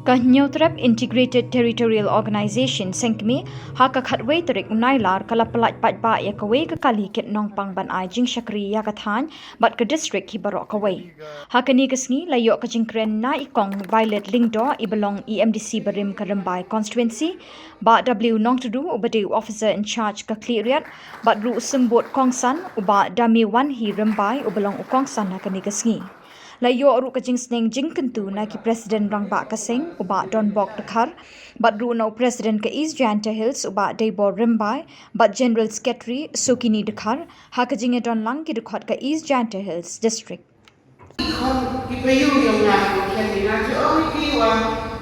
Kanyotrap Integrated Territorial Organisation sengkmi haka khatwei terik unailar kala pelat Paidbah ya kawei ke kali ket nong pang ban ai Jingshakri Iaka than bat ke district hi barok kawei. Haka ni kesni layok ke jingkren na ikong Violet Lingdo ibelong EMDC berim ke Rembai constituency ba W nong tudu ubade officer in charge ke Kliat bat ru sembut kongsan uba dami wan hi Rembai ubelong ukongsan haka ni kesni. Layo ru kajing sneng jing kentu na ki Presiden rang ba kaseng uba don bok dekhar bat ru no Presiden ke East Jaintia Hills uba Debor Rimbai bat General Secretary Sukini dekhar ha kajing don lang ki dekhot ke East Jaintia Hills district. Ki payu yang nak kini nak orang kiwa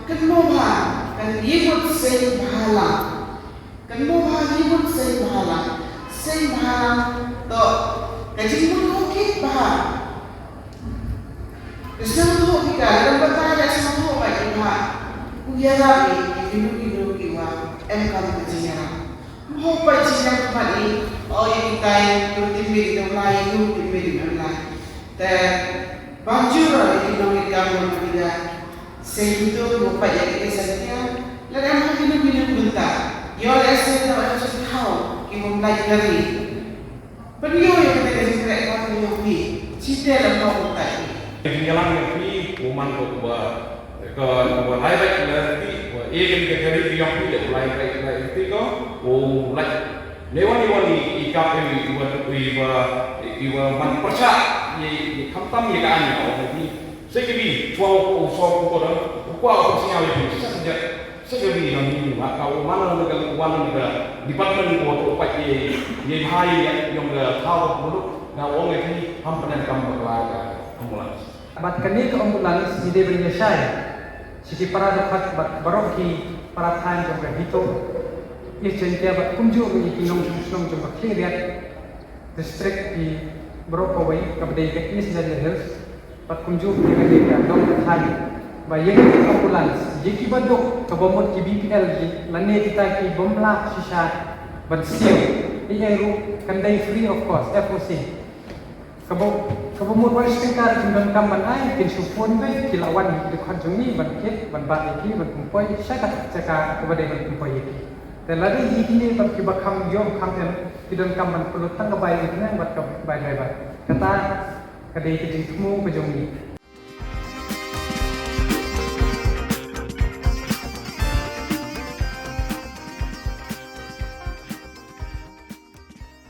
kan moba kan yibut sei bahala kan moba yibut sei bahala to kajing pun okey bah. Isang tuh kita dalam bataya sama tuh baik kita, uya lagi hidup kita, engkau berjiwa. Mau berjiwa kembali, oh yang kita itu timbi dalam lain, itu timbi dalam lain. Tapi baju lagi kita berbeda. Sehidup lupa yang kita sedia, ladang hidup bentar. Yo lesson dalam satu tahun kita mulai dari. Beliau yang kita kasih mereka beliau ni, cita dalam kau tadi. Jalan yang ini, umat ke lain baik nanti, ini kita cari yang ini lain itu ko, lain lewat ikat ini iwa man percaya ini kamtam ini kan orang ini sekali suau koran, kuat siapa yang saja sekali yang ini kalau mana negara department ko apa ini hai yang tahu buruk, kalau orang ini hamparan kamu berlaga. Bat kani ke ambulans jide beri syai siti para dapat bat baroki para than jom Hito ni Jaintia bat kumju ni kinong Shillong jom Pyllait district di Brokawai kabdai ke East Jaintia Hills bat kumju ni kadai dong than ba yeng ambulans jiki badok kabomot ki BPL ji lane kita ki bomla shisha bat siu ni ru kandai free of cost FOC Kabo mo boy speaker jumdan kamban ay kin supon be kilawan di khanjung ni ban ket ban ba iki ban kumpoy saka saka kabade ban kumpoy iki te lagi ikini ban ki bakham yom kham ten kidan kamban pulut tang bay ikna bat ka bay bay kata kadai ki jingmu bejong ni